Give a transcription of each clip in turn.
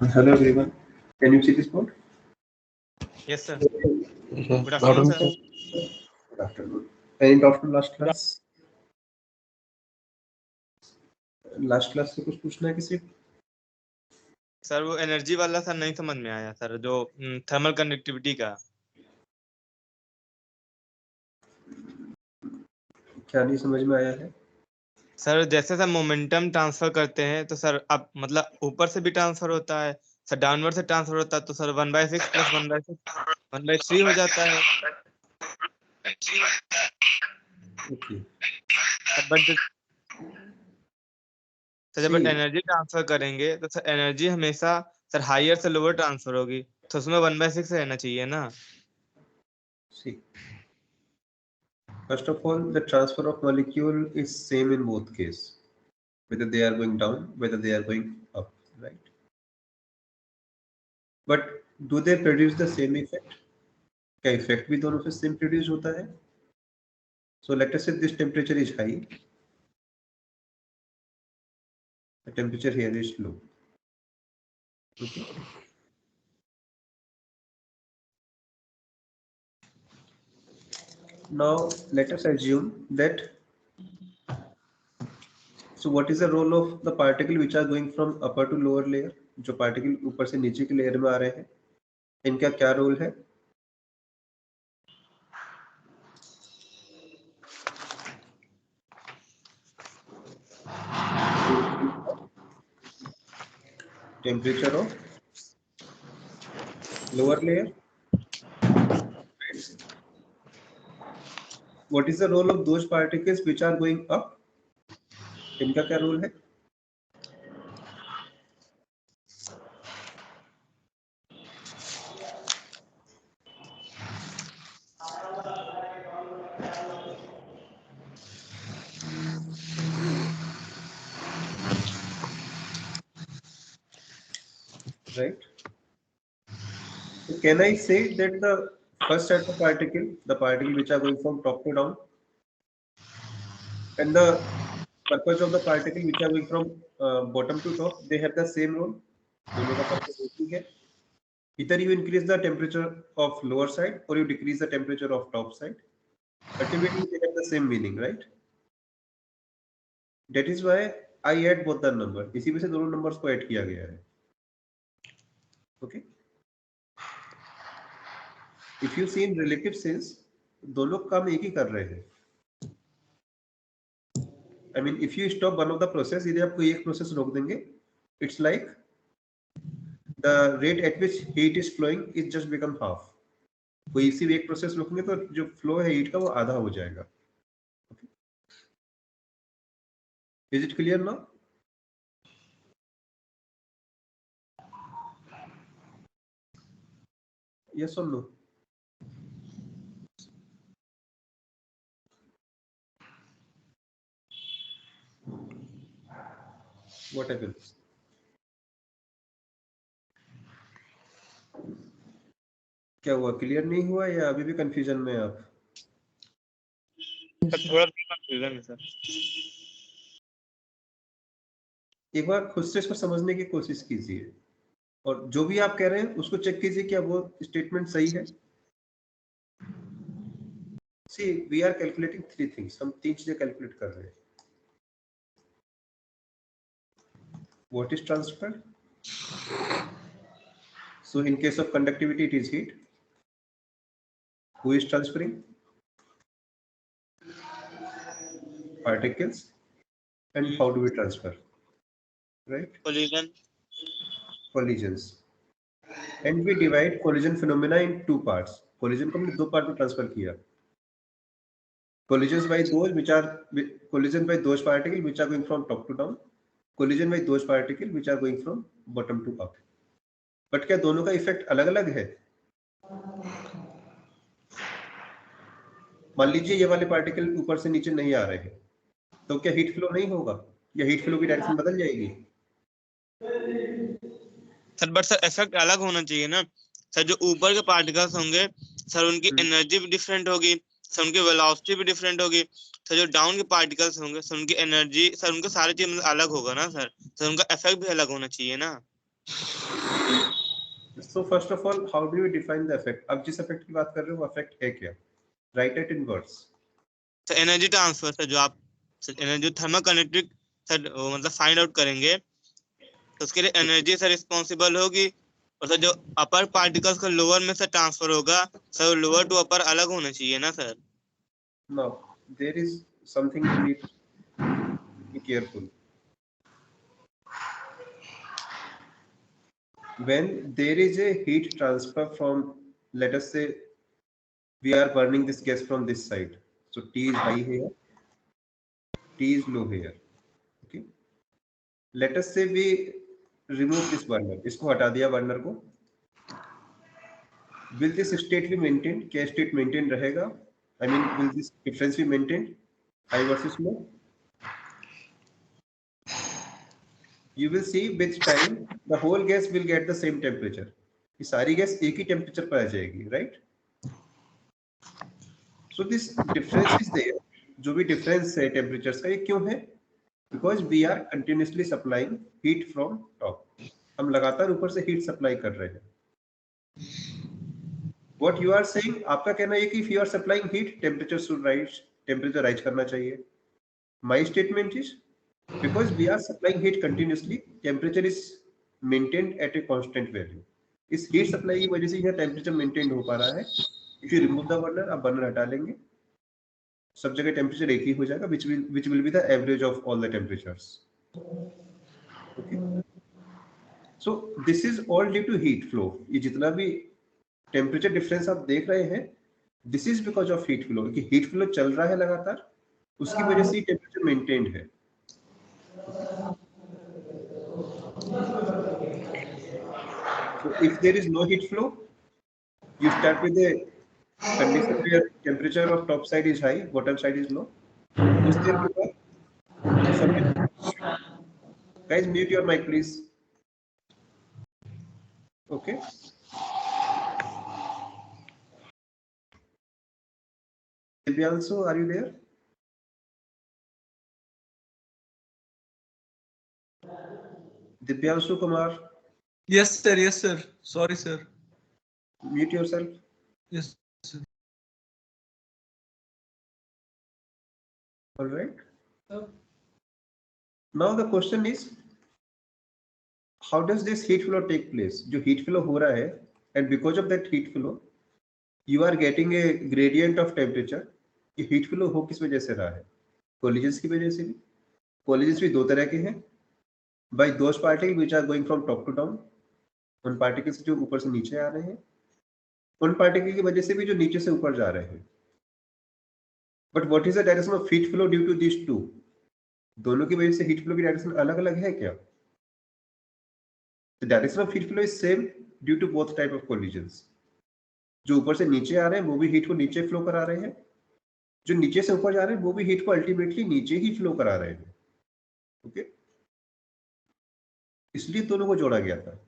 Hello everyone. Can you see this board? Yes, sir. Yes, Good afternoon, sir. Good afternoon. Any doubt from last class? Last class से कुछ पूछना है किसी? Sir वो energy वाला sir नहीं समझ में आया सर, जो थर्मल कंडक्टिविटी का। क्या नहीं समझ में आया है? सर जैसे सर मोमेंटम ट्रांसफर करते हैं तो सर अब मतलब ऊपर से भी ट्रांसफर होता है, सर डाउनवर्ड से ट्रांसफर होता है, तो सर 1/6 प्लस 1/6 1/3 हो जाता है। ओके। बट सर जब See, एनर्जी ट्रांसफर करेंगे तो सर एनर्जी हमेशा सर हायर से लोअर ट्रांसफर होगी, तो उसमें 1/6 रहना चाहिए ना। see. First of all, the transfer of molecule is same in both case, whether they are going down, whether they are going up, right? But do they produce the same effect? क्या effect भी दोनों से same produce होता है? So let us say this temperature is high. The temperature here is low. Okay. Now let us assume that. So what is the role of the particle which are going from upper to lower layer? जो particle ऊपर से नीचे की layer में आ रहे हैं, इनका क्या रोल है? Temperature of lower layer. What is the role of those particles which are going up? इनका क्या रोल है? Right. So can I say that the first set of the particle which are going from top to down, and the purpose of the particle which are going from bottom to top, they have the same role? दोनों का purpose एक ही है. Either you increase the temperature of lower side or you decrease the temperature of top side. Ultimately, they have the same meaning, right? That is why I add both the number. इसी में से दोनों numbers को add किया गया है. Okay. If you see in relative sense, दोनों काम एक ही कर रहे हैं. I mean, if you stop one of the process, यदि आप कोई एक process रोक देंगे, it's like the rate at which heat is flowing is just become half. कोई इसी एक process रोकेंगे तो जो flow है heat का वो आधा हो जाएगा. Okay. Is it clear now? Yes or no? What happens? क्या हुआ? क्लियर नहीं हुआ या अभी भी कंफ्यूजन में आप? थोड़ा कंफ्यूजन है सर. एक बार खुद से इसको समझने की कोशिश कीजिए और जो भी आप कह रहे हैं उसको चेक कीजिए क्या वो स्टेटमेंट सही है. See, we are calculating three things. हम तीन चीजें कैलकुलेट कर रहे हैं. What is transfer? So in case of conductivity, it is heat. Who is transferring? Particles. And how do we transfer? Right? Collision. Collisions. And we divide collision phenomena in two parts. Collision को हमने दो part में transfer किया. Collisions by those which are collision by those particles which are going from top to down. Collision by those particles which are going from bottom to up. But क्या दोनों का effect अलग-अलग है? मान लीजिए ये वाले पार्टिकल ऊपर से नीचे नहीं आ रहे हैं, तो क्या हीट फ्लो नहीं होगा या हीट फ्लो की डायरेक्शन बदल जाएगी? सर बट सर इफेक्ट अलग होना चाहिए ना सर. जो ऊपर के पार्टिकल्स होंगे सर उनकी एनर्जी भी डिफरेंट होगी सर, उनकी वेलोसिटी भी डिफरेंट होगी सर. जो डाउन के पार्टिकल्स होंगे सर उनकी एनर्जी सर उनका सारी चीज अलग होगा ना सर. उनका इफेक्ट भी अलग होना चाहिए ना. So first of all, how do you define the effect? अब जिस effect की बात कर रहे हो वो effect है क्या? Write it in words. Sir energy transfer sir, जो आप एनर्जी थर्मल कंडक्टिविटी सर मतलब फाइंड आउट करेंगे, तो उसके लिए एनर्जी सर रिस्पॉन्सिबल होगी, और सर जो अपर पार्टिकल्स का लोअर में सर ट्रांसफर होगा सर, लोअर टू अपर अलग होना चाहिए ना sir? Now there is something you need to be careful. When there is a heat transfer from, let us say we are burning this gas from this side, so T is high here, T is low here. Okay, let us say we remove this burner, इसको हटा दिया burner को, will this state be maintained? क्या state maintained रहेगा? I mean, will this difference be maintained, high versus low? You will see with time the whole gas will get the same temperature. ये सारी gas एक ही temperature पर आ जाएगी, right? So this difference is there. जो भी difference है temperatures का, ये क्यों है? Because we are continuously supplying heat from top. हम लगातार ऊपर से heat supply कर रहे हैं. What you are saying, आपका कहना है कि if you are supplying heat, temperature should rise, temperature rise करना चाहिए. My statement is, because we are supplying heat continuously, temperature is maintained at a constant value. इस heat supply की वजह से यह temperature maintained हो पा रहा है. If you remove the burner, आप burner हटा लेंगे, सब जगह temperature एक ही हो जाएगा, which will be the average of all the temperatures. Okay. So this is all due to heat flow. ये जितना भी temperature difference आप देख रहे हैं, this is because of heat flow. कि heat flow चल रहा है लगातार, उसकी वजह से temperature maintained है. So if there is no heat flow, you start with a condition where temperature of top side is high, bottom side is low. कुछ देर के बाद सब, guys mute your mic please. Okay. Divyansu, are you there? Divyansu Kumar. Yes sir, yes sir, sorry sir. Mute yourself. Yes sir. All right. Now the question is, how does this heat flow take place? जो heat flow हो रहा है, and because of that heat flow, you are getting a gradient of temperature. ये heat flow हो किस वजह से रहा है? Collisions की वजह से भी. Collisions भी दो तरह के हैं. By those particles which are going from top to down, उन particles जो ऊपर से नीचे आ रहे हैं, उन particle की वजह से भी जो नीचे से ऊपर जा रहे हैं. But what is the direction of heat flow due to these two? दोनों की वजह से heat flow की direction अलग-अलग है क्या? The direction of heat flow is same due to both type of collisions. जो ऊपर से नीचे आ रहे हैं वो भी हीट को नीचे फ्लो करा रहे हैं, जो नीचे से ऊपर जा रहे हैं वो भी हीट को अल्टीमेटली नीचे ही फ्लो करा रहे हैं. ओके, इसलिए दोनों को जोड़ा गया था.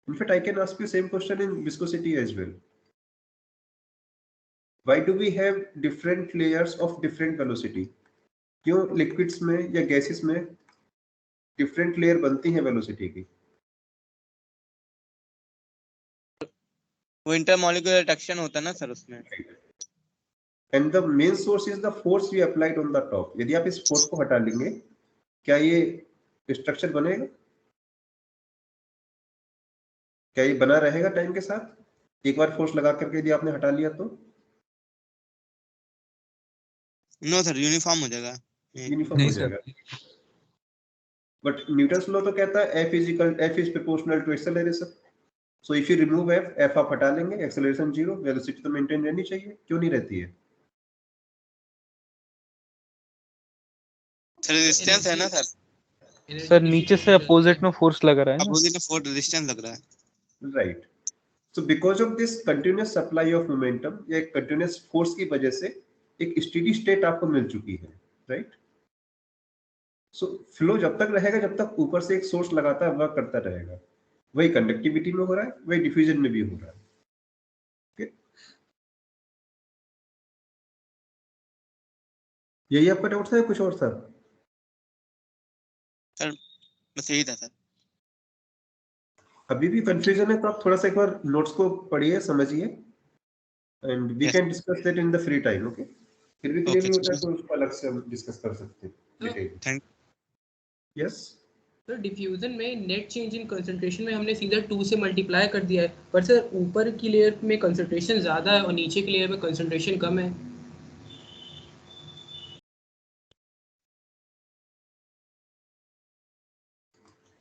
In fact, I can ask you same question in viscosity as well. Why do we have different layers of different velocity? क्यों लिक्विड्स में या गैसेस में डिफरेंट लेयर बनती हैं वेलोसिटी की? वो इंटरमॉलिक्यूलर अट्रैक्शन होता है ना सर उसमें. And the main source is the force we applied on the top. यदि आप इस फोर्स को हटा लेंगे, क्या ये स्ट्रक्चर बनेगा? क्या ये बना रहेगा टाइम के साथ? एक बार फोर्स लगा करके यदि आपने हटा लिया तो नो सर, यूनिफॉर्म हो जाएगा. यूनिफॉर्म हो जाएगा. बट न्यूटन्स लॉ तो कहता है F is proportional to acceleration. So if you remove F आप हटा लेंगे, acceleration 0, वेलोसिटी तो मेंटेन रहनी चाहिए. क्यों नहीं रहती है? सर रेजिस्टेंस है ना सर. सर नीचे से अपोजिट में फोर्स लग रहा है ना, अपोजिट में फोर्स रेजिस्टेंस लग रहा है. Right. So because of this continuous supply of momentum या continuous force की वजह से एक स्टेडी स्टेट आपको मिल चुकी है, राइट. सो फ्लो जब तक रहेगा जब तक ऊपर से एक सोर्स लगातार वर्क करता रहेगा. वही कंडक्टिविटी में हो रहा है, वही डिफ्यूजन में भी हो रहा है. यही आपका डाउट था या कुछ और था? सर बस यही था सर। अभी भी कंफ्यूजन है तो आप थोड़ा सा एक बार नोट्स को पढ़िए, समझिए, and we Yes. Can discuss that in the free time. Okay, फिर भी क्लियर Okay, नहीं होता है तो उसको अलग से हम डिस्कस कर सकते हैं detail. Thank yes, sir diffusion में नेट चेंज इन कंसंट्रेशन में हमने सीधा 2 से मल्टीप्लाई कर दिया है, पर सर ऊपर की लेयर में कंसंट्रेशन ज़्यादा है और नीचे की लेयर में कंसंट्रेशन कम है।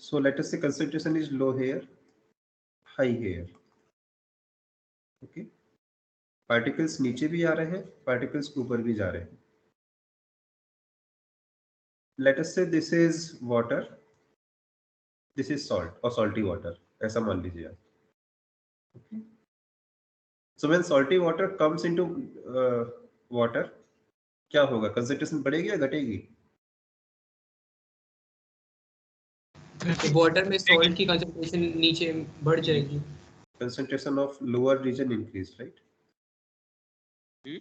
so let us say concentration is low here, high here. Okay, particles नीचे भी आ रहे हैं, पार्टिकल्स ऊपर भी जा रहे हैं। let us say this is water, this is salt or salty water, ऐसा मान लीजिए आप। okay? so when salty water comes into water, क्या होगा? कंसंट्रेशन बढ़ेगी या घटेगी? वाटर में सॉल्ट की कंसंट्रेशन नीचे बढ़ जाएगी। concentration of lower region increase, right? Hmm?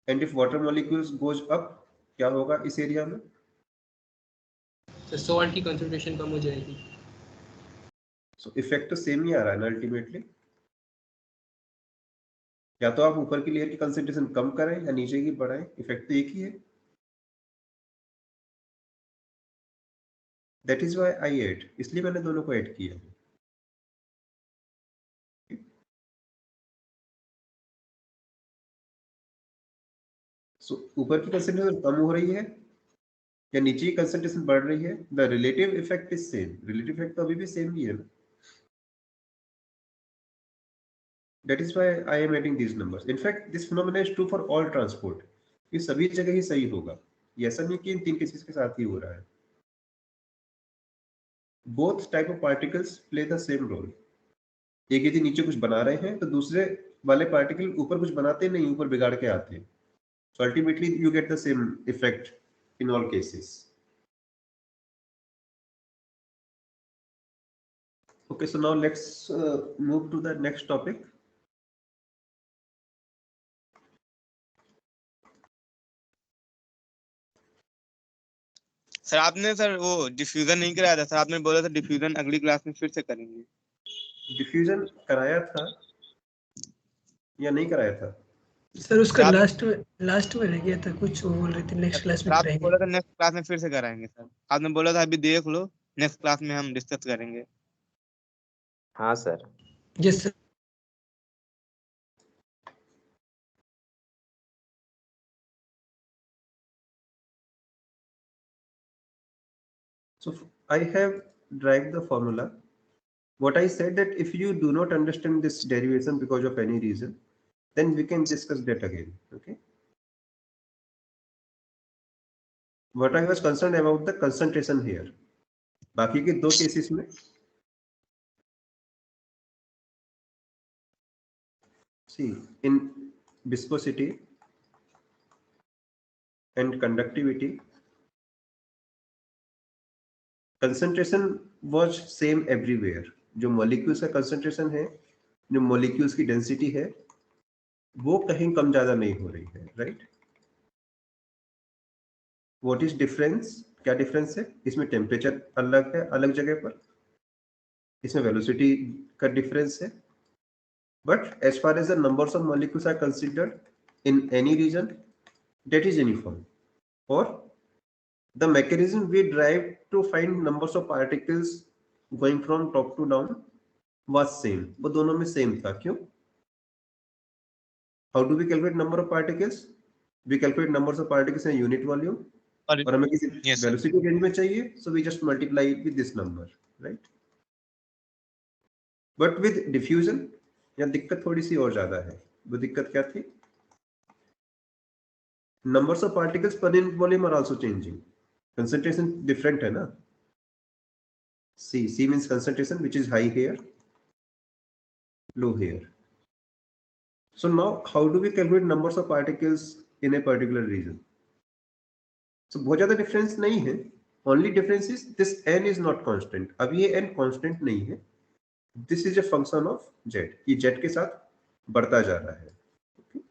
and if water molecules goes up, क्या होगा इस एरिया में? तो सॉल्ट की कंसंट्रेशन कम हो जाएगी। so इफेक्ट तो सेम ही आ रहा है ना अल्टीमेटली। या तो आप ऊपर की लेयर की कंसंट्रेशन कम करें या नीचे की बढ़ाएं, इफेक्ट तो एक ही है। That is why I add, इसलिए मैंने दोनों को ऐड किया है। सो ऊपर की कंसंट्रेशन कम हो रही है या नीचे की कंसंट्रेशन बढ़ रही है, the relative effect is same. Relative effect तो अभी भी सेम ही है ना। That is why I am adding these numbers. In fact, this phenomena is true for all transport. ये सभी जगह ही सही होगा, ये ऐसा नहीं कि इन तीन केसेस के साथ ही हो रहा है। both type of particles play the same role. एक यदि नीचे कुछ बना रहे हैं तो दूसरे वाले पार्टिकल ऊपर कुछ बनाते नहीं, ऊपर बिगाड़ के आते हैं। So ultimately you get the same effect in all cases. Okay, so now let's move to the next topic. Sir आपने सर वो डिफ्यूजन नहीं कराया था सर, आपने बोला था डिफ्यूजन अगली क्लास में फिर से करेंगे। डिफ्यूजन कराया था या नहीं कराया था? सर उसका आप- लास्ट में रह गया था, कुछ वो बोल रहे थे नेक्स्ट क्लास में सर आपने कराएंगे। बोला था नेक्स्ट क्लास में फिर से कराएंगे सर, आपने बोला था अभी देख लो नेक्स्ट क्लास में हम डिस्कस करेंगे। हाँ sir. Yes sir. So I have derived the formula. What I said that if you do not understand this derivation because of any reason, then we can discuss that again. Okay. What I was concerned about the concentration here. बाकी के दो cases में see in viscosity and conductivity, concentration was same everywhere. जो molecules का concentration है, जो molecules की density है, वो कहीं कम ज्यादा नहीं हो रही है, right? What is difference? क्या difference है? इसमें temperature अलग है, अलग जगह पर, इसमें velocity का difference है, but as far as the numbers of molecules are considered in any region, that is uniform. Or the mechanism we derived to find numbers of particles going from top to down was same. वो दोनों में same था। क्यों? How do we calculate number of particles? We calculate numbers of particles in unit volume. और हमें किसी Yes, sir. velocity range में चाहिए, so we just multiply it with this number, right? But with diffusion, यहाँ दिक्कत थोड़ी सी और ज्यादा है। वो दिक्कत क्या थी? Numbers of particles per unit volume are also changing. Concentration different है ना? C means concentration, which is high here, low here. So now, how do we calculate numbers of particles in a particular region? So बहुत ज्यादा difference नहीं है. Only difference is this n is not constant. अब ये n constant नहीं है. This is a function of z. ये z के साथ बढ़ता जा रहा है. Okay?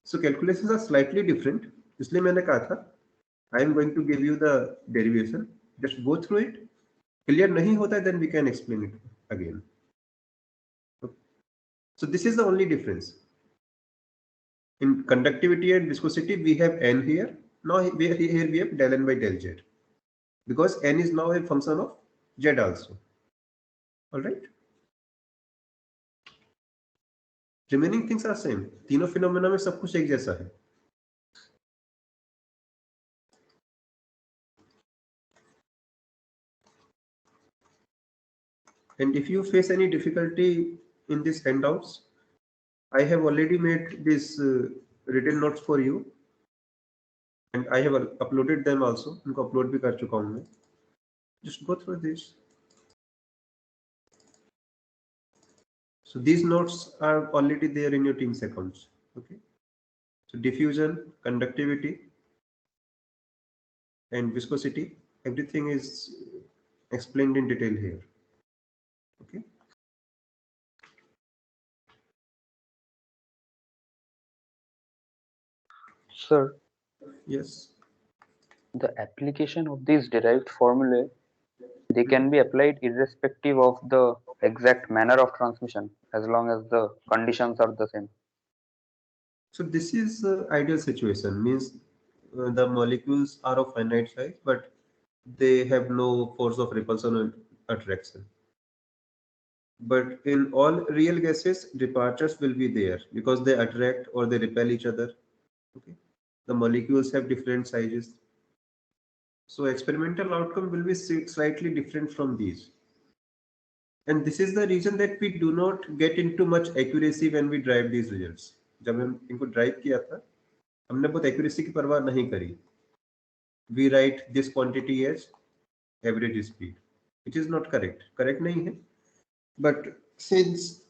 So calculations are slightly different. इसलिए मैंने कहा था I am going to give you the derivation. Just go through it. Clear नहीं होता है then we can explain it again. So this is the only difference. In conductivity and viscosity we have n here. Now here we have del n by del z. Because n is now a function of z also. All right. Remaining things are same. तीनों phenomena में सब कुछ एक जैसा है. And if you face any difficulty in these handouts, I have already made these written notes for you, and I have uploaded them also. उनको upload भी कर चुका हूँ मैं. Just go through this. So these notes are already there in your Teams accounts. Okay. So diffusion, conductivity, and viscosity, everything is explained in detail here. Okay. Sir, Yes. the application of these derived formulae, they can be applied irrespective of the exact manner of transmission, as long as the conditions are the same. So this is ideal situation, means the molecules are of finite size, but they have no force of repulsion or attraction. But in all real gases, departures will be there because they attract or they repel each other. Okay. The molecules have different sizes. So experimental outcome will be slightly different from these. And this is the reason that we do not get into much accuracy when we drive these results. जब हम इनको drive किया था, हमने बहुत accuracy की परवाह नहीं करी. We write this quantity as average speed, which is not correct. Correct नहीं है. But since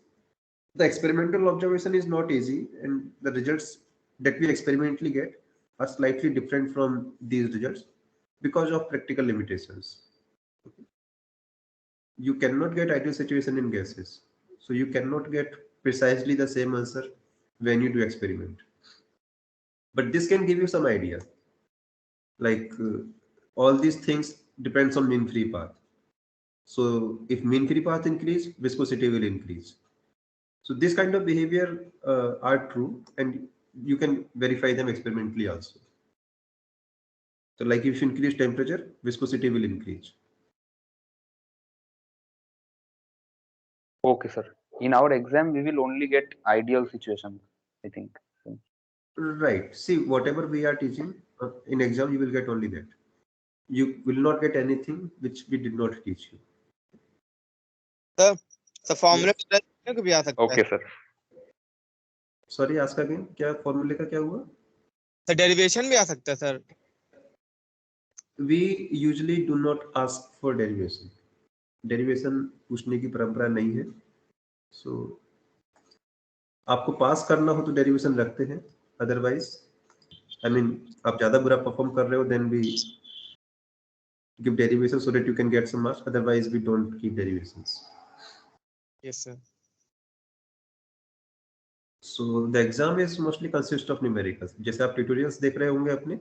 the experimental observation is not easy and the results that we experimentally get are slightly different from these results because of practical limitations. Okay. You cannot get ideal situation in gases. So you cannot get precisely the same answer when you do experiment. But this can give you some idea. Like all these things depends on mean free path. So if mean free path increase, viscosity will increase. So this kind of behavior are true, and you can verify them experimentally also. So like if you increase temperature, viscosity will increase. Okay, sir. In our exam, we will only get ideal situations, I think. Right. See, whatever we are teaching in exam, you will get only that. You will not get anything which we did not teach you. Sir formula को भी आ सकता है. Okay, sir. Sorry, ask again. क्या फॉर्मूले का क्या हुआ? Sir derivation भी आ सकता है sir. We usually do not ask for derivation. Derivation पूछने की परंपरा नहीं है. So आपको पास करना हो तो डेरिवेशन रखते हैं. Otherwise, I mean, आप ज़्यादा बुरा परफॉर्म कर रहे हो, then we give derivation so that you can get some marks. Otherwise, we don't keep derivations. Yes, sir. So the exam is mostly consist of numericals. जैसे आप tutorials देख रहे होंगे अपने,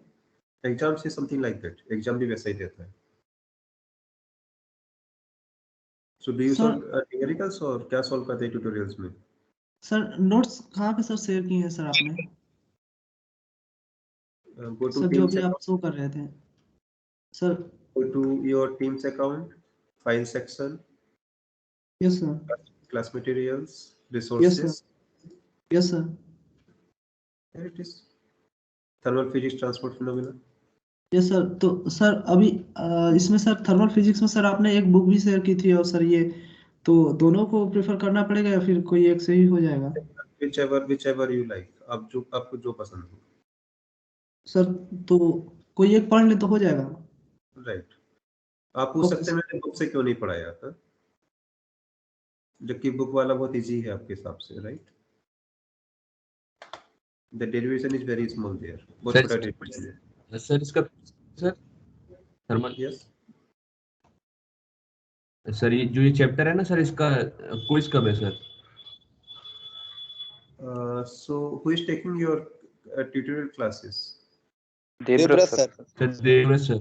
exam is something like that. Exam भी वैसा ही देता है. So do you solve numericals और क्या solve करते हैं tutorials में? सर नोट्स कहाँ पे सर शेयर किए हैं सर आपने? Go to सर जो Teams भी आप account. शो कर रहे थे sir. Go to your Teams account, file section. Yes sir. Class materials, resources. Yes sir. Yes sir. There it is. Thermal physics transport phenomena. Yes sir. तो sir अभी इसमें sir thermal physics में sir आपने एक book भी share की थी, और सर ये तो दोनों को प्रेफर करना पड़ेगा या फिर कोई एक से ही हो जाएगा? Whichever you like. आपको जो पसंद हो. सर तो कोई एक पढ़ ले तो हो जाएगा? राइट. आप पूछ सकते हैं मैंने बुक से क्यों नहीं पढ़ाया था, जबकि बुक वाला बहुत इजी है आपके हिसाब से. Right. The derivation is very small there. बहुत छोटा derivation है. सर इसका सर थर्मल. Yes. सर ये जो ये चैप्टर है ना सर, इसका क्विज कब है sir? So who is taking your tutorial classes? Debras sir. Sir, Devraj sir.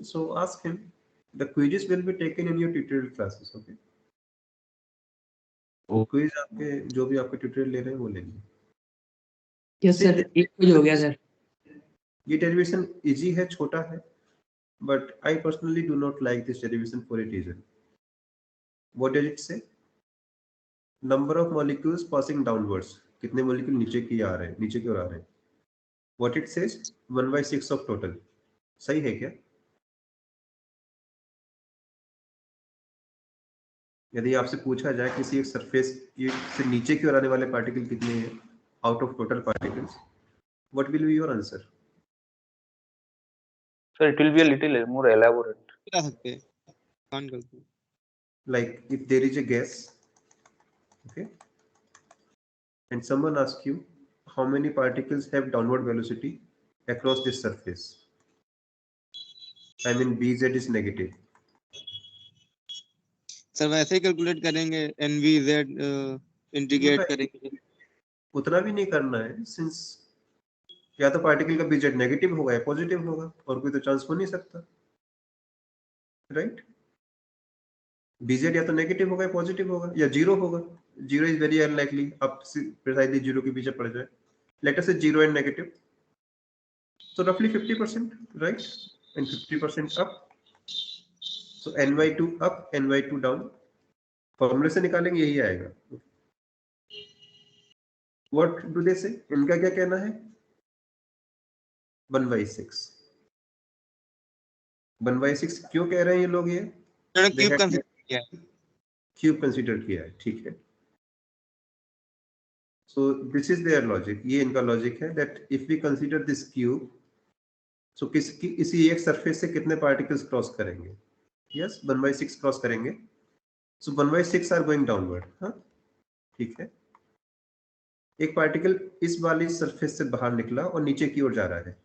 So ask him. The quizzes will be taken in your tutorial classes. Okay. Oh. Quiz आपके जो भी आपके tutorial ले रहे हैं वो लेंगे. यस सर, एक कुछ हो गया सर. ये डेरिवेशन इजी है, छोटा है, but I personally do not like this derivation for a reason. What does it say? Number of molecules passing downwards. कितने मॉलिक्यूल नीचे की आ रहे हैं, नीचे की ओर आ रहे हैं. What it says? 1/6 of total. सही है क्या? यदि आपसे पूछा जाए किसी एक सरफेस से नीचे की ओर आने वाले पार्टिकल कितने हैं out of total particles, what will be your answer? Sir, it will be a little more elaborate. बता सकते हैं काउंट करके. Like if there is a gas, okay, and someone asks you how many particles have downward velocity across this surface. I mean Bz is negative. Sir वैसे ही calculate करेंगे, NVZ integrate करेंगे. उतना भी नहीं करना है, सिंस या तो पार्टिकल का Bz नेगेटिव होगा या पॉजिटिव होगा, और कोई तो चांस हो नहीं सकता, राइट? Bz या तो नेगेटिव होगा या पॉजिटिव होगा या जीरो होगा. जीरो इज वेरी अनलाइकली आप प्रिसाइजली जीरो के पीछे पड़ जाए. लेट अस से zero and negative, so roughly 50%, right? And 50% up, so ny2 up, ny2 down. फॉर्मूले से निकालेंगे यही आएगा. What do they say? इनका क्या कहना है? 1/6. 1/6 क्यों कह रहे हैं ये लोग? ये क्यूब कंसीडर किया है. क्यूब कंसीडर किया है, ठीक है. So this is their logic. ये इनका लॉजिक है that if we consider this cube, so इसी एक सरफेस से कितने पार्टिकल्स क्रॉस करेंगे? Yes, 1/6 क्रॉस करेंगे. So 1/6 are going downward. हाँ, ठीक है. एक पार्टिकल इस वाली सरफेस से बाहर निकला और नीचे की ओर जा रहा है,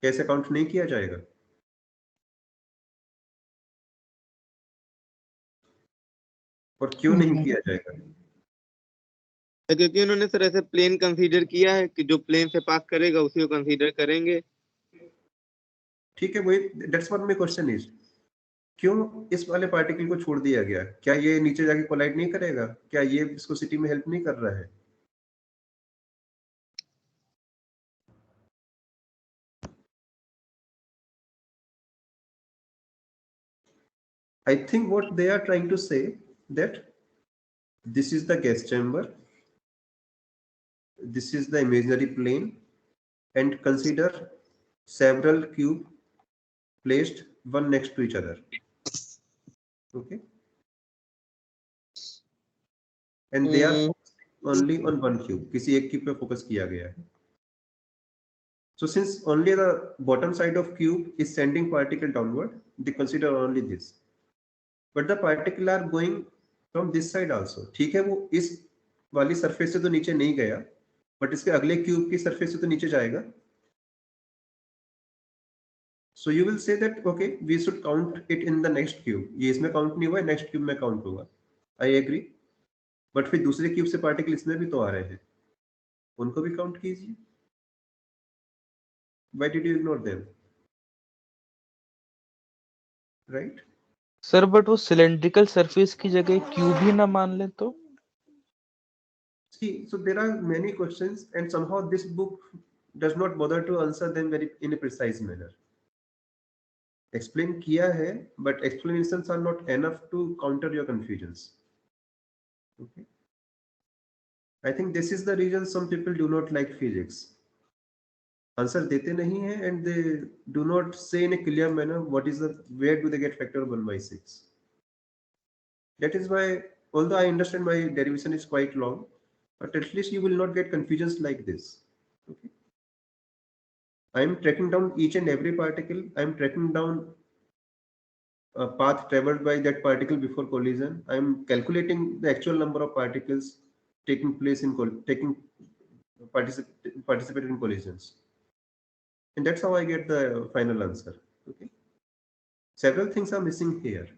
कैसे काउंट नहीं किया जाएगा? और क्यों नहीं किया जाएगा? क्योंकि उन्होंने सर ऐसे प्लेन कंसीडर किया है कि जो प्लेन से पास करेगा उसी को कंसीडर करेंगे. ठीक है, वही that's what my question is. क्यों इस वाले पार्टिकल को छोड़ दिया गया? क्या ये नीचे जाके कोलाइड नहीं करेगा? क्या ये विस्कोसिटी में हेल्प नहीं कर रहा है? I think what they are trying to say that this is the gas chamber, this is the imaginary plane, and consider several cube placed one next to each other. Okay, and they are only on one cube. किसी एक cube पे focus किया गया है. So since only the bottom side of cube is sending particle downward, they consider only this. But the particle are going from this side also. ठीक है, वो इस वाली सरफेस से तो नीचे नहीं गया, बट इसके अगले क्यूब की सरफेस से तो नीचे जाएगा. So you will say that okay, we should count it in the next cube. ये इसमें काउंट नहीं हुआ है, नेक्स्ट क्यूब में काउंट होगा. I agree. बट फिर दूसरे क्यूब से पार्टिकल इसमें भी तो आ रहे हैं, उनको भी काउंट कीजिए. Why did you ignore them? Right? Sir but वो सिलेंड्रिकल सरफेस की जगह क्यूब ही ना मान ले तो? See, so there are many questions and somehow this book does not bother to answer them very in a precise manner. Explain किया है, but explanations are not enough to counter your confusions. Okay. I think this is the reason some people do not like physics. Answer देते नहीं हैं and they do not say in a clear manner what is the, where do they get factor 1/6. That is why, although I understand my derivation is quite long, but at least you will not get confusions like this. Okay. I am tracking down each and every particle. I am tracking down a path traveled by that particle before collision. I am calculating the actual number of particles taking place in participate in collisions. And that's how I get the final answer. Okay. Several things are missing here.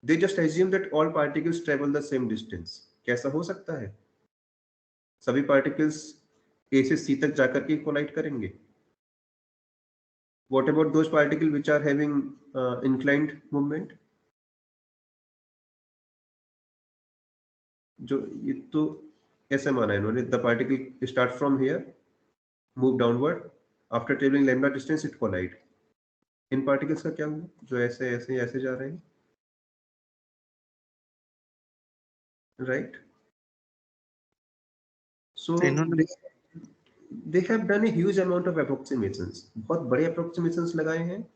They just assume that all particles travel the same distance. कैसा हो सकता है? सभी particles A से C तक जाकर के collide करेंगे. What about those particles which are having inclined movement? जो ये तो ऐसे माना है इन्होंने, the particle start from here, move downward, after traveling lambda distance it collide. In particles का क्या हुआ जो ऐसे ऐसे ऐसे जा रहे हैं, right? So they have done a huge amount of approximations, बहुत बड़े approximations लगाए हैं,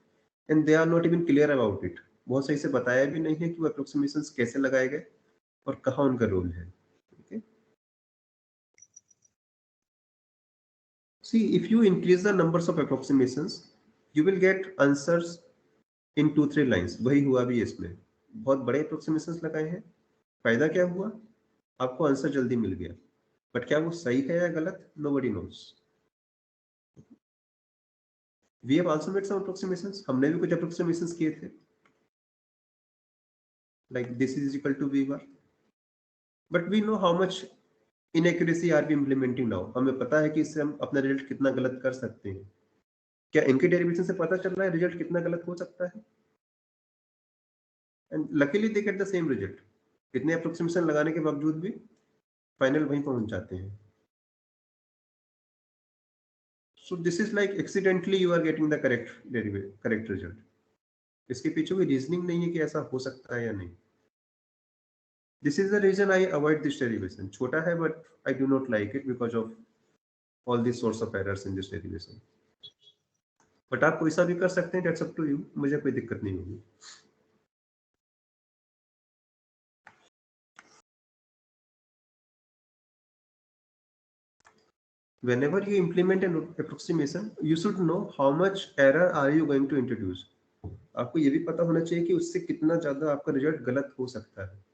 and they are not even clear about it. बहुत सही से बताया भी नहीं है कि वो approximations कैसे लगाए गए और कहाँ उनका रोल है. Okay? See, if you increase the numbers of approximations, you will get answers in 2-3 lines. वही हुआ भी इसमें, बहुत बड़े approximations लगाए हैं, फायदा क्या हुआ, आपको आंसर जल्दी मिल गया, बट क्या वो सही है या गलत, nobody knows. We have also made some approximations. हमने भी कुछ approximations किए थे, like this is equal to v bar, but we know how much inaccuracy are we implementing now. हमें पता है कि इससे हम अपना रिजल्ट कितना गलत कर सकते हैं. क्या इनके डेरिवेशन से पता चल रहा है रिजल्ट कितना गलत हो सकता है? And luckily they get the same result. इतने अप्रोक्सीमेशन लगाने के बावजूद भी फाइनल वहीं पहुंच जाते हैं. So this is like accidentally you are getting the correct result. इसके पीछे कोई रीजनिंग नहीं है कि ऐसा हो सकता है या नहीं. This is the reason I avoid this derivation. छोटा है but I do not like it because of all these sorts of errors in this derivation. But आप कोई सा भी कर सकते हैं, that's up to you. मुझे कोई दिक्कत नहीं होगी. Whenever you implement an approximation, you should know how much error are you going to introduce. आपको ये भी पता होना चाहिए कि उससे कितना ज्यादा आपका रिजल्ट गलत हो सकता है.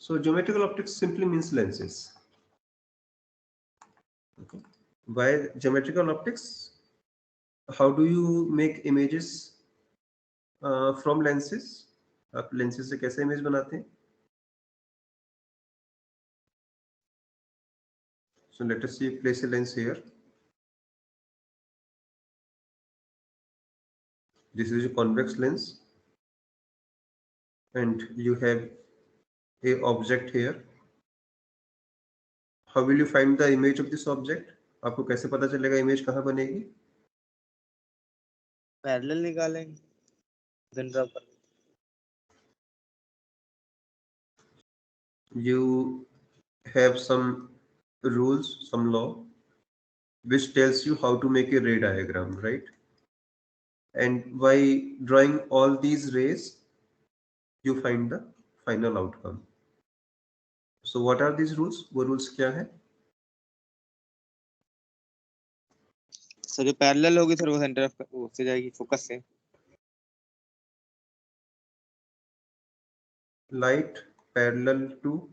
So geometrical optics simply means lenses. Okay. Why geometrical optics? How do you make images from lenses? आप lenses से कैसे इमेज बनाते हैं? So let us see, place a lens here. This is a convex lens, and you have a object here. How will you find the image of this object? आपको कैसे पता चलेगा image कहाँ बनेगी? पैरेलल निकालेंगे, then draw कर. You have some rules, some law, which tells you how to make a ray diagram, right? And by drawing all these rays, you find the final outcome. So what are these rules? वो rules क्या है? Sir जो parallel होगी sir वो centre of उससे जाएगी, focus से. Light parallel to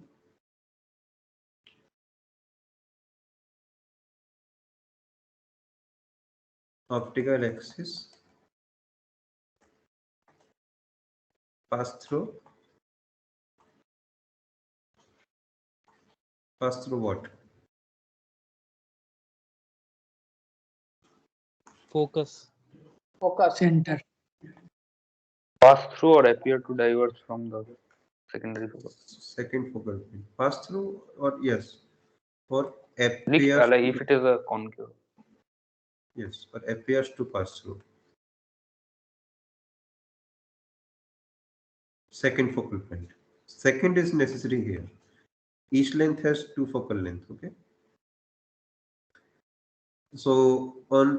optical axis pass through what? Focus. Center. Pass through or appear to diverge from the secondary focal. Second focal point. Pass through or yes, or Like appears. if it is a concave. Yes, or appears to pass through. Second focal point. Second is necessary here. Each length has two focal length. Okay. So for a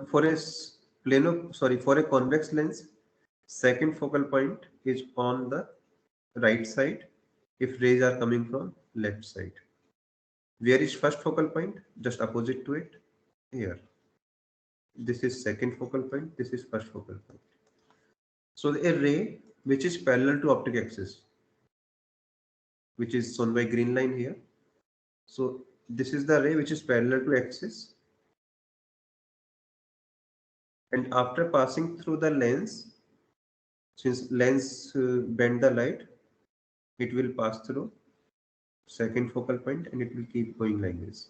convex lens, second focal point is on the right side if rays are coming from left side. Where is first focal point? Just opposite to it, here. This is second focal point, this is first focal point. So a ray which is parallel to optic axis, which is shown by green line here. So this is the ray which is parallel to axis. and after passing through the lens, since lens bend the light, it will pass through second focal point and it will keep going like this.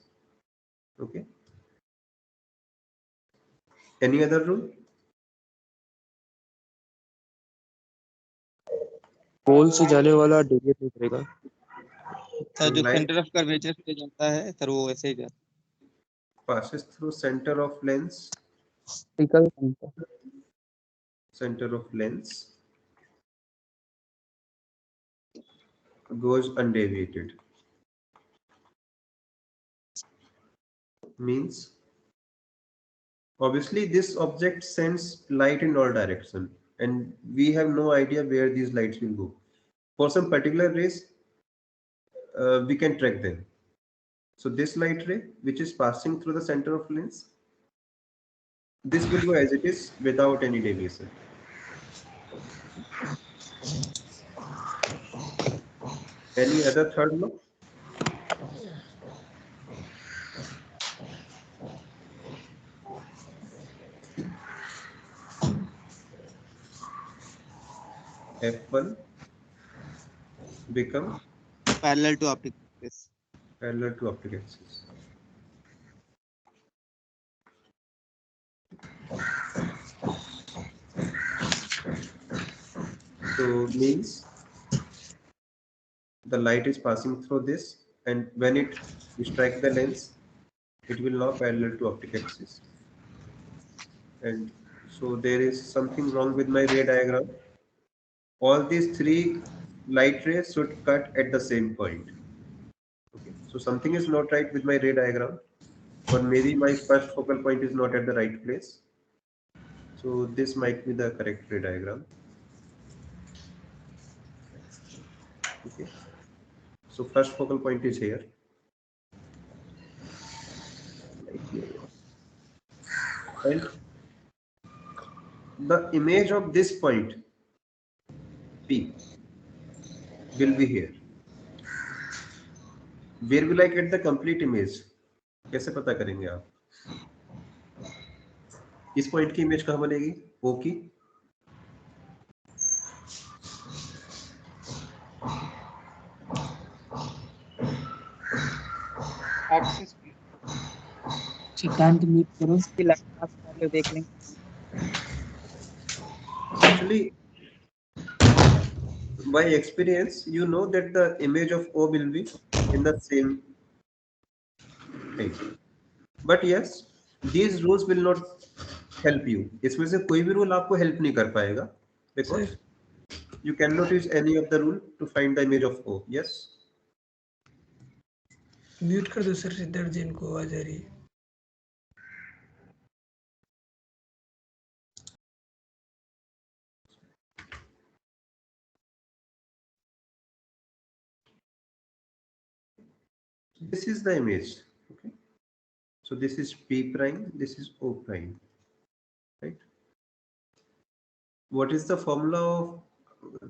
Okay. Any other rule? पोल से जाने वाला deviate नहीं करेगा। Sir जो Light centre of curvature से जाता है sir वो वैसे ही जाता passes through center of lens, center of lens, goes undeviated. Means obviously this object sends light in all direction and we have no idea where these lights will go. For some particular rays, we can track them. So this light ray which is passing through the center of lens, this will go as it is without any deviation. Any other third law? F1 become है parallel to optic axis. parallel to optic axis. So means the light is passing through this and when it strikes the lens, it will now parallel to optic axis. And so there is something wrong with my ray diagram. All these three light rays should cut at the same point. Okay. So something is not right with my ray diagram, or maybe my first focal point is not at the right place. So this might be the correct ray diagram. Okay. So first focal point is here. And the image of this point P will be here. Where will I get the complete image? कैसे पता करेंगे आप? इस point की image कहाँ बनेगी? O की? Axis पे सिद्धांत म्यूट करो। इसकी लैपटॉप वाले देख लेंगे। Actually, by experience, you know that the image of O will be in the same thing. But yes, these rules will not help you. इसमें से कोई भी रूल आपको हेल्प नहीं कर पाएगा because you cannot use any of the rule to find the image of O. Yes. Mute कर दो सर सिद्धार्थ जैन को, आवाज आ रही है। This is the image. Okay. So this is P prime. This is O prime. Right. What is the formula of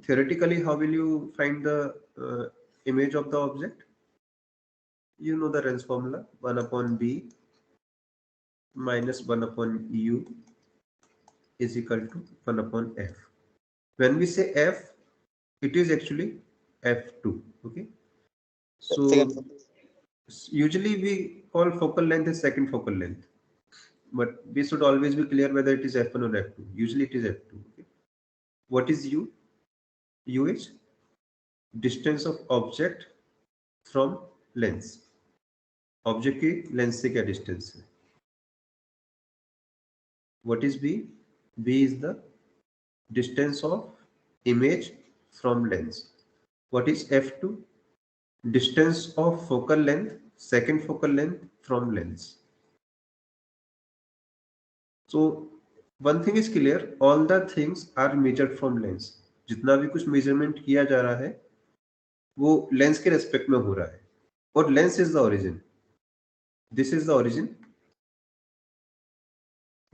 theoretically? How will you find the image of the object? You know the Lorentz formula: 1 upon B minus 1 upon U is equal to 1 upon F. When we say F, it is actually F2. Okay. So usually we call focal length as second focal length, but we should always be clear whether it is F1 or F2. Usually it is F2. Okay. What is U? U is distance of object from lens. Object की lens से क्या distance है? What is B? B is the distance of image from lens. What is F2? Distance of focal length, second focal length from lens. So one thing is clear, all the things are measured from lens. जितना भी कुछ measurement किया जा रहा है वो lens के respect में हो रहा है और lens is the origin. This is the origin.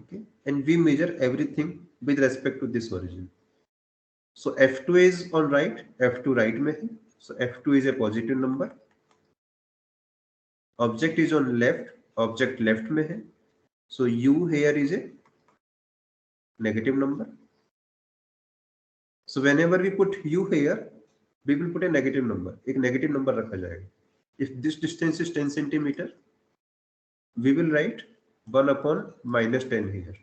Okay, and we measure everything with respect to this origin. So F2 is on right, F2 right में है. So F2 is a positive number. Object is on left, object left में है. So U here is a negative number. So whenever we put u here, we will put a negative number. एक negative number रखा जाएगा. If this distance is 10 centimeter, we will write 1 upon minus 10 here.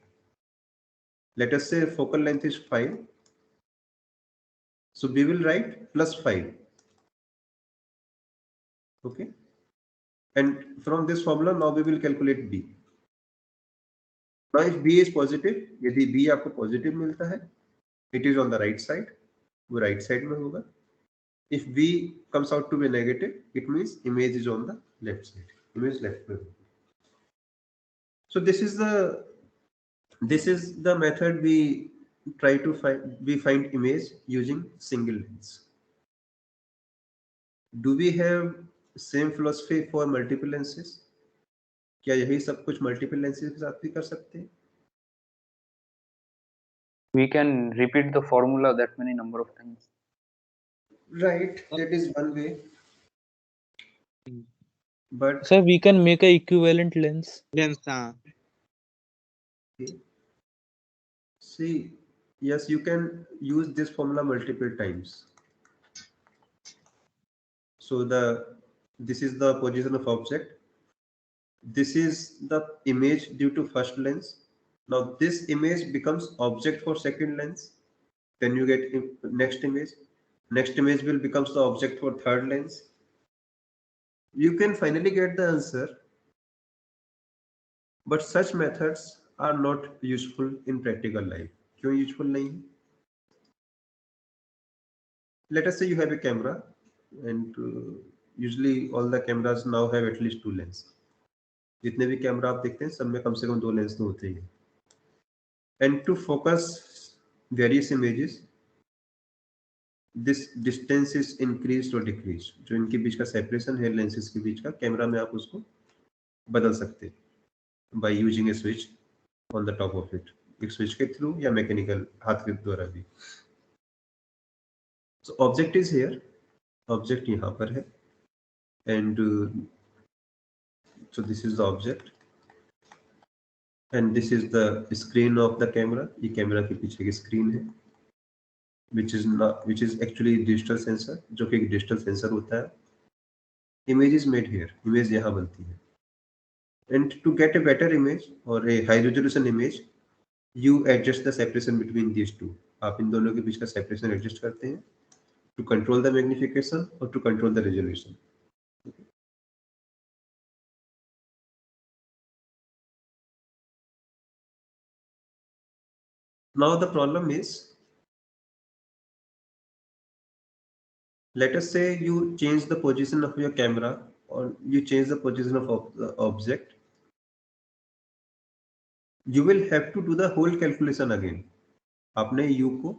Let us say focal length is 5. So we will write plus 5. Okay. And from this formula, now we will calculate b. Now if b is positive, यदि b आपको positive मिलता है, it is on the right side. वो right side में होगा. If b comes out to be negative, it means image is on the left side. Image left में होगा. So this is the method we try to find image using single lens. Do we have same philosophy for multiple lenses? क्या यही सब कुछ multiple lenses के साथ भी कर सकते हैं? We can repeat the formula that many number of times. Right, that is one way. But Sir, we can make a equivalent lens. Lens, हाँ. okay. See, yes, you can use this formula multiple times. So this is the position of object. This is the image due to first lens. Now this image becomes object for second lens. Then you get next image. Next image will becomes the object for third lens. You can finally get the answer. But such methods are not useful in practical life. क्यों useful नहीं है? Let us say you have a camera, and usually all the cameras now have at least 2 lenses. जितने भी camera आप देखते हैं सब में कम से कम 2 लेंस तो होते ही हैं. And to focus various images, this distance is increased or decreased. जो इनके बीच का सेपरेशन है लेंसेज के बीच का, कैमरा में आप उसको बदल सकते हैं by using a switch on the top of it. एक स्विच के थ्रू या मैकेनिकल हाथ के द्वारा भी. So object is here. Object यहाँ पर है. And so this is the object. And this is the screen of the camera. ये कैमरा के पीछे की स्क्रीन है. Which is actually digital sensor, जो कि एक डिजिटल सेंसर होता है. Image is made here. Image यहाँ बनती है. And to get a better image or a high resolution image, you adjust the separation between these two. आप इन दोनों के बीच का separation adjust करते हैं to control the magnification or to control the resolution. Now the problem is, let us say you change the position of your camera or you change the position of the object. You will have to do the whole calculation again. आपने u को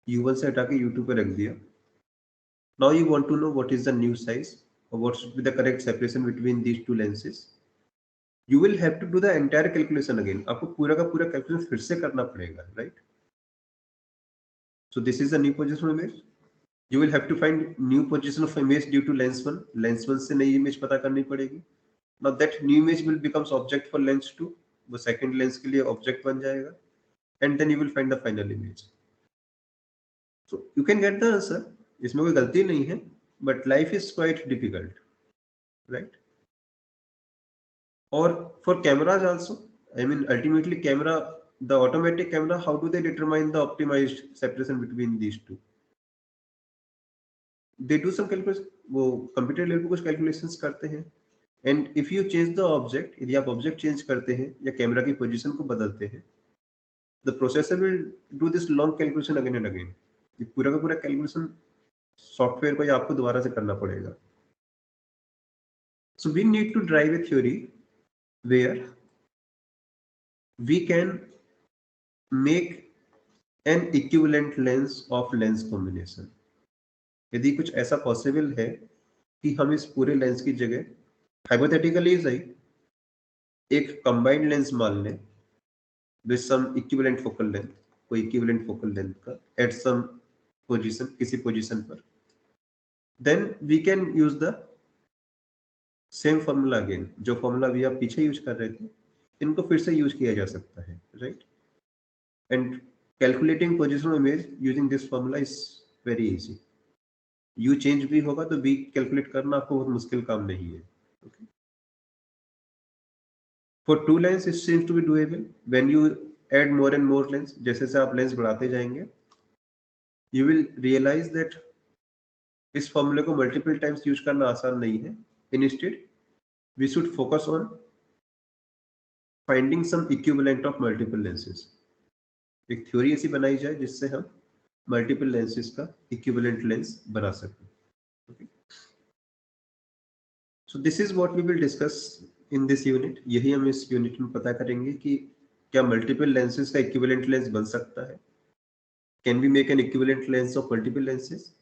u1 से हटा के u2 पे रख दिया. Now you want to know what is the new size or what should be the correct separation between these two lenses. You will have to do the entire calculation again. आपको पूरा का पूरा calculation फिर से करना पड़ेगा, right? So this is the new position of image. You will have to find new position of image due to lens 1. Lens 1 से नई image पता करनी पड़ेगी. Now that new image will becomes object for lens 2. वो second lens के लिए object बन जाएगा. And then you will find the final image. So you can get the answer. इसमें कोई गलती नहीं है. But life is quite difficult, right? Or for cameras also. I mean, ultimately camera, the automatic camera, how do they determine the optimized separation between these two? They do some calculation. वो computer level पे कुछ calculations करते हैं. And if you change the object, यदि आप object change करते हैं या कैमरा की position को बदलते हैं, the processor will do this long calculation again and again. ये पूरा का पूरा calculation सॉफ्टवेयर को या आपको दोबारा से करना पड़ेगा. So we need to drive a theory where we can make an equivalent lens of lens combination. यदि कुछ ऐसा पॉसिबल है कि हम इस पूरे लेंस की जगह हाइपोथेटिकली सही एक कंबाइंड लेंस मान लें with some equivalent focal length, कोई इक्विवेलेंट फोकल लेंथ का एट सम पोजीशन, किसी पोजीशन पर, then we can use the same formula again. जो फॉर्मूला भी आप पीछे यूज कर रहे थे, इनको फिर से यूज किया जा सकता है, right? and calculating position of image using this formula is very easy. u change भी होगा तो v calculate करना आपको बहुत मुश्किल काम नहीं है. Okay. For two lens it seems to be doable. When you add more and more lens, जैसे से आप लेंस बढ़ाते जाएंगे, you will realize that इस फॉर्मूले को मल्टीपल टाइम्स यूज करना आसान नहीं है. Instead, we should focus on finding some equivalent of multiple lenses. एक थ्योरी ऐसी बनाई जाए जिससे हम मल्टीपल लेंसेज का इक्विवेलेंट लेंस बना सकें. Okay. So this is what we will discuss in this unit. यही हम इस यूनिट में पता करेंगे कि क्या मल्टीपल लेंसेज का इक्विवेलेंट लेंस बन सकता है. Can we make an equivalent lens of multiple lenses?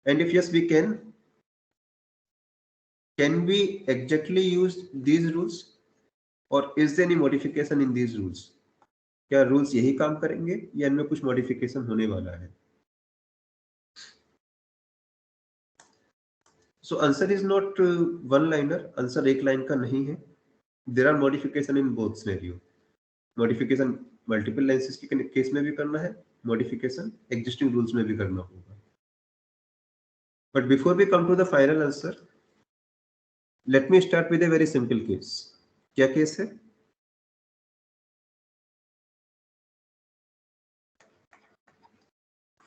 And if yes, we can we exactly use these rules, or is there any modification in these rules? क्या rules यही काम करेंगे या इनमें कुछ मॉडिफिकेशन होने वाला है? So answer is not one liner. Answer एक लाइन का नहीं है. There are modification in both scenario. Modification multiple lenses के केस में भी करना है, modification existing rules में भी करना होगा. But before we come to the final answer, let me start with a very simple case. क्या केस है?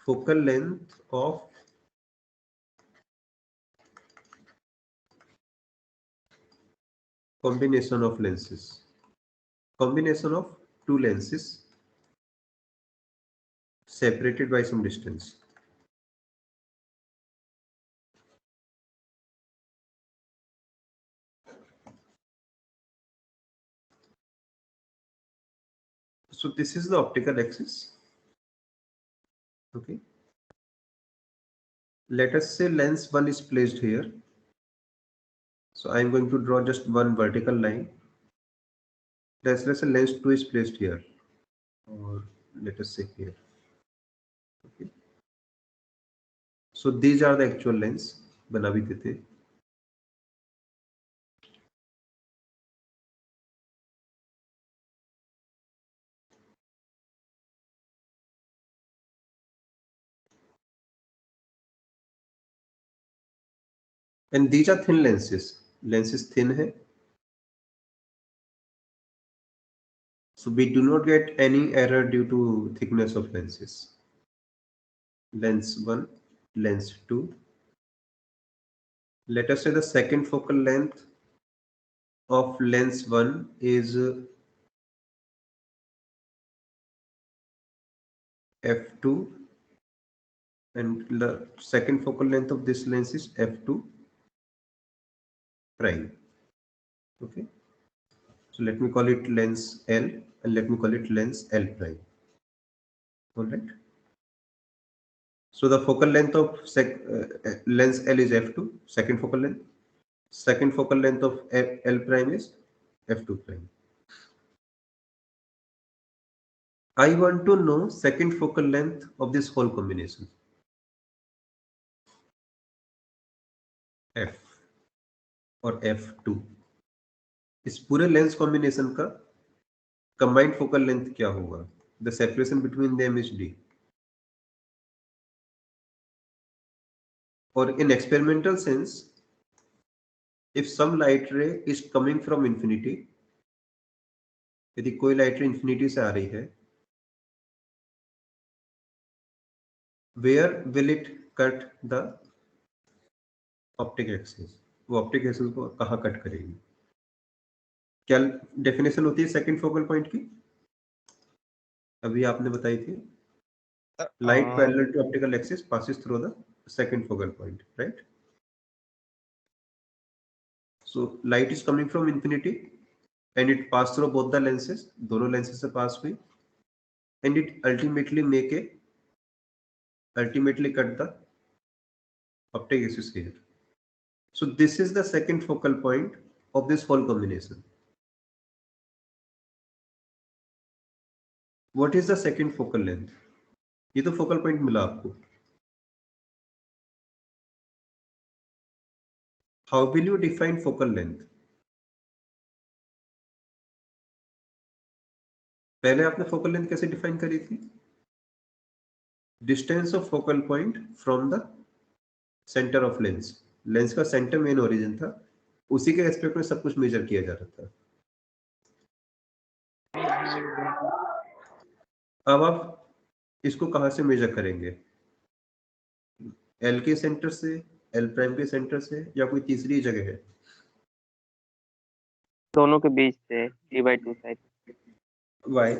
Focal length of combination of lenses. Combination of two lenses separated by some distance. So this is the optical axis. Okay. Let us say lens 1 is placed here. So I am going to draw just one vertical line. Let's say lens 2 is placed here, or let us say here. Okay. So these are the actual lens. बना भी देते. And these are thin lenses. Lenses thin है. So we do not get any error due to thickness of lenses. Lens 1, lens 2. Let us say the second focal length of lens 1 is f2, and the second focal length of this lens is f2 prime. Okay. So let me call it lens L, and let me call it lens L prime. All right. So the focal length of lens L is f2, second focal length. Second focal length of L prime is f2 prime. I want to know second focal length of this whole combination. F और f2. इस पूरे lens combination का combined focal length क्या होगा? The separation between them is d. और in experimental sense, if some light ray is coming from infinity, यदि कोई light ray infinity से आ रही है, where will it cut the optic axis? वो ऑप्टिक एक्सिस को कहाँ कट करेगी? क्या डेफिनेशन होती है सेकंड फोकल पॉइंट की? अभी आपने बताई थी, light parallel to optical axis passes through the second focal point, right? So light is coming from infinity and it passed through both the lenses, दोनों lenses से पास हुई, and it ultimately cut the optic axis here. So this is the second focal point of this whole combination. What is the second focal length? ये तो focal point मिला आपको. How will you define focal length? पहले आपने focal length कैसे define करी थी? Distance of focal point from the centre of lens. Lens का सेंटर मेन ओरिजिन था, उसी के रेस्पेक्ट में सब कुछ मेजर किया जा रहा था। अब आप इसको कहां से मेजर करेंगे? एल के सेंटर से, एल प्राइम के सेंटर से, या कोई तीसरी जगह है? दोनों के बीच से d/2 side. Why?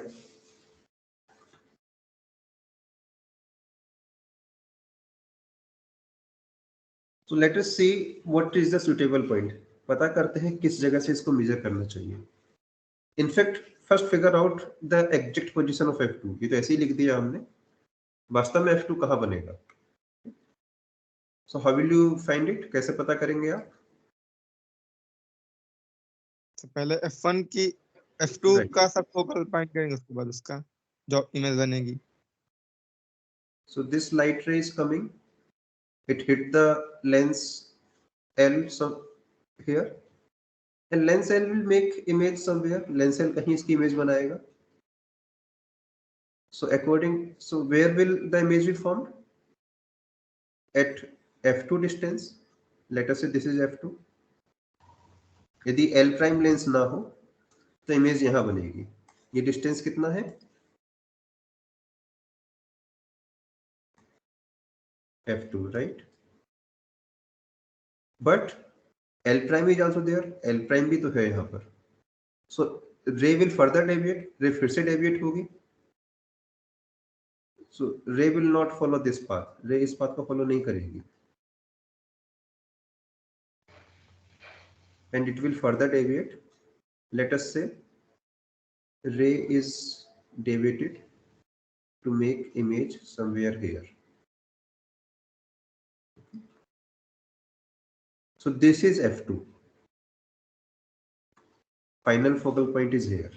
So let us see what is the suitable point. पता करते हैं किस जगह से इसको मेजर करना चाहिए। In fact first figure out the exact position of F2। ये तो ऐसे ही लिख दिया हमने, वास्तव में F2 कहाँ बनेगा? So how will you find it? कैसे पता करेंगे आप? तो पहले F1 की F2 Right. का सब फोकल पॉइंट करेंगे, उसके बाद उसका जो इमेज बनेगी। So this light ray is coming, it hit the lens L some here, and lens L will make image somewhere. Lens L कहीं इसकी image बनाएगा। So where will the image be formed? At F2 distance. Let us say this is F2. यदि L prime lens ना हो तो image यहां बनेगी। ये डिस्टेंस कितना है? F2, right? But L prime is also there. L prime भी तो है यहाँ पर। So ray will further deviate. ray फिर से deviate होगी। So ray will not follow this path. ray इस path को follow नहीं करेगी। And it will further deviate. Let us say ray is deviated to make image somewhere here. So this is F2. Final focal point is here.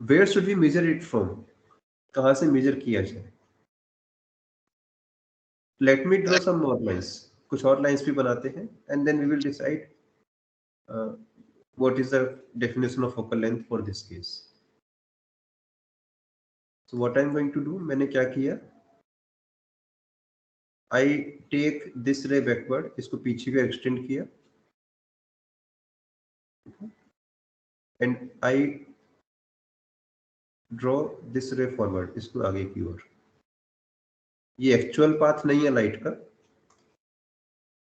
Where should we measure it from? कहाँ से measure किया जाए? Let me draw some more lines. कुछ और lines भी बनाते हैं, and then we will decide what is the definition of focal length for this case. So what I'm going to do, मैंने क्या किया? I take this ray backward, इसको पीछे को extend किया, and I draw this ray forward, इसको आगे की ओर। ये एक्चुअल पाथ नहीं है लाइट का,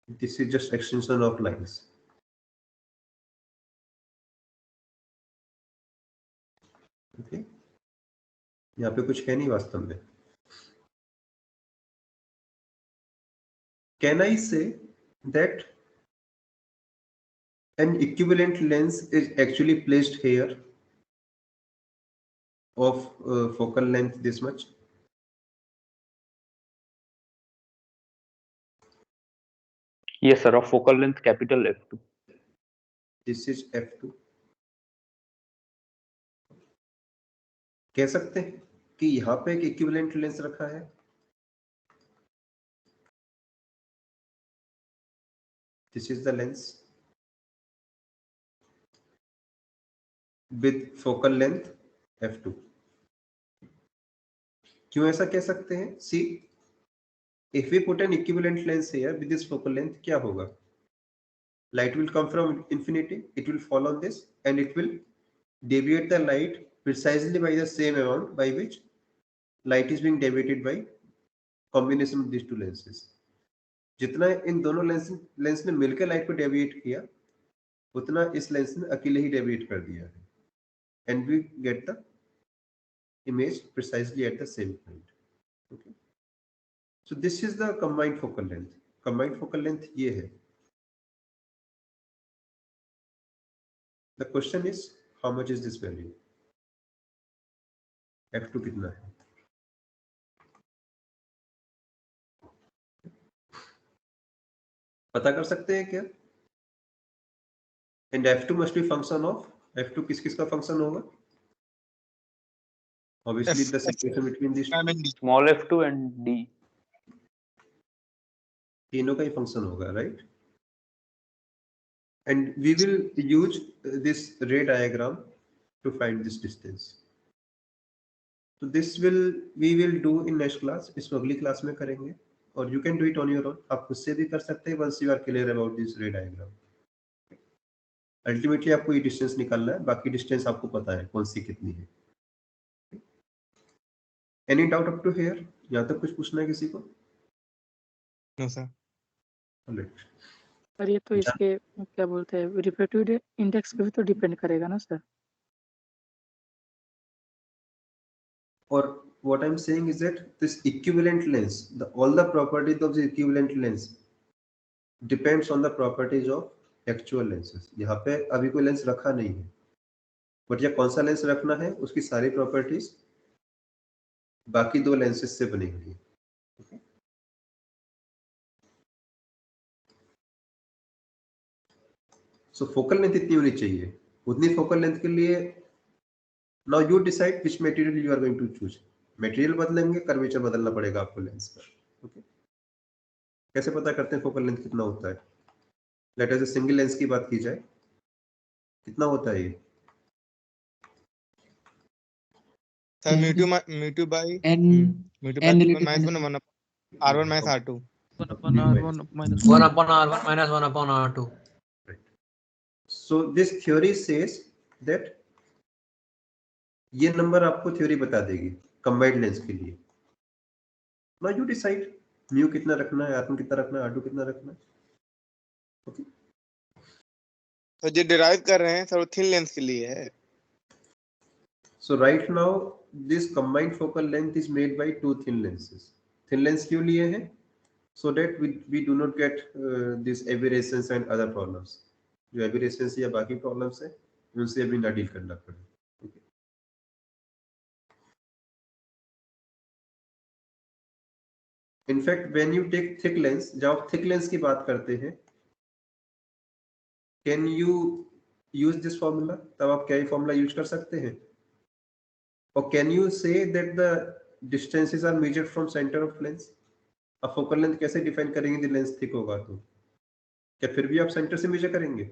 this is just extension of lines. Okay, यहाँ पे कुछ है नहीं वास्तव में। Can I say that an equivalent lens is actually placed here of focal length this much? Yes, sir. Of focal length capital F2. This is F2. कह सकते हैं कि यहाँ पे एक इक्विवेलेंट लेंस रखा है। This is the lens with focal length F2. क्यों ऐसा कह सकते हैं? See, if we put an equivalent lens here with this focal length, क्या होगा? Light will come from infinity, it will fall on this, and it will deviate the light precisely by the same amount by which light is being deviated by combination of these two lenses. जितना इन दोनों lens ने मिलकर light को deviate किया, उतना इस lens ने अकेले ही डेविएट कर दिया है, and we get the image precisely at the same point. Okay. So this is the combined focal length. Combined focal length ये है। The question is how much is this value? F2 कितना है? पता कर सकते हैं क्या? And F2 must be function of, F2 किस का फंक्शन होगा? Obviously the separation between these two. Small f2 and d. तीनों का ही फंक्शन होगा, right? And we will use this ray diagram to find this distance. So this we will do in next class. इसको अगली class में करेंगे और you can do it on your own. आप खुद से भी कर सकते हैं once you are clear about this ray diagram. Ultimately आपको ये डिस्टेंस निकालना है, बाकी डिस्टेंस आपको पता है कौन सी कितनी है. Any doubt up to here? यहाँ तक कुछ पूछना है किसी को? No sir. ऑलराइट. सर ये तो इसके क्या बोलते हैं रिफ्रैक्टिव इंडेक्स पे भी तो डिपेंड करेगा ना sir. Or what I'm saying is that this equivalent lens, all the properties of the equivalent lens depends on the properties of actual lenses. यहाँ पे अभी कोई लेंस रखा नहीं है, बट यह कौन सा लेंस रखना है उसकी सारी प्रॉपर्टीज बाकी दो लेंसेज से बनी हुई है. सो फोकल लेंथ इतनी होनी चाहिए. उतनी फोकल लेंथ के लिए now you decide which material you are going to choose. Material बदलेंगे, कर्वेचर बदलना पड़ेगा आपको लेंस का. ओके, कैसे पता करते हैं फोकल लेंथ कितना होता है? लेट अस सिंगल लेंस की बात की जाए, कितना होता है ये? Sir mu by n minus 1 r1 minus r2. 1 upon r1 minus 1 upon r1 minus 1 upon r2. So this theory says that ये नंबर आपको थ्योरी बता देगी कंबाइंड लेंस के लिए. नाउ यू डिसाइड म्यू कितना रखना है, r1 कितना रखना है, r2 कितना रखना है. ओके, तो जो डिराइव कर रहे हैं सर वो थिन लेंस के लिए है. so right now this combined focal length is made by two thin lenses. thin lens क्यों लिए हैं? So that we do not get these aberrations and other problems. जो aberrations या बाकी problems है उनसे अभी ना डील करना पड़े. In fact when you take thick lens, जब आप थिक लेंस की बात करते हैं, can you use this formula? तब आप क्या ये फॉर्मूला यूज कर सकते हैं? और can you say that the distances are measured from centre of lens? आप फोकल लेंथ कैसे डिफाइन करेंगे यदि लेंस थिक होगा तो? क्या फिर भी आप सेंटर से मेजर करेंगे?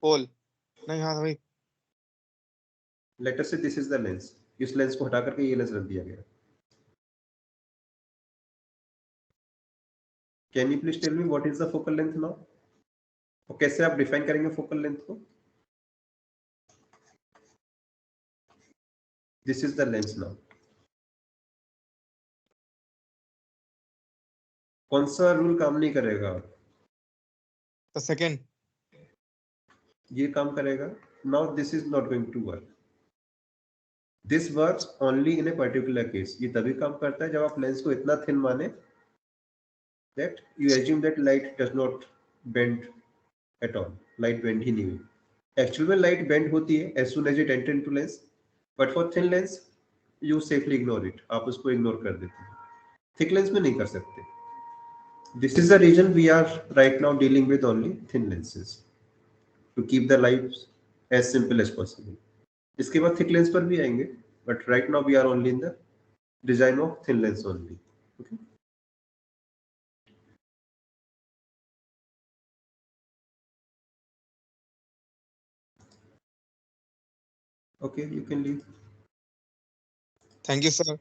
पोल नहीं. हाँ भाई, let us say this is the lens. इस लेंस को हटा करके ये लेंस रख दिया गया. Can you please tell me what is the focal length now? और कैसे आप डिफाइन करेंगे फोकल लेंथ को? This is the lens now. कौन सा रूल काम नहीं करेगा? तो सेकंड ये काम करेगा. Now this is not going to work. This works only in a particular case. ये तभी काम करता है जब आप लेंस को इतना थिन माने that you assume that light does not bend at all. Light bend ही नहीं हुई. Actually में light bend होती है as soon as it enter into lens, but for thin lens you safely ignore it. आप उसको ignore कर देते हैं. Thick lens में नहीं कर सकते. This is the reason we are right now dealing with only thin lenses to keep the life as simple as possible. इसके बाद thick lens पर भी आएंगे, but right now we are only in the design of thin lens only. Okay. Okay, you can leave. Thank you sir.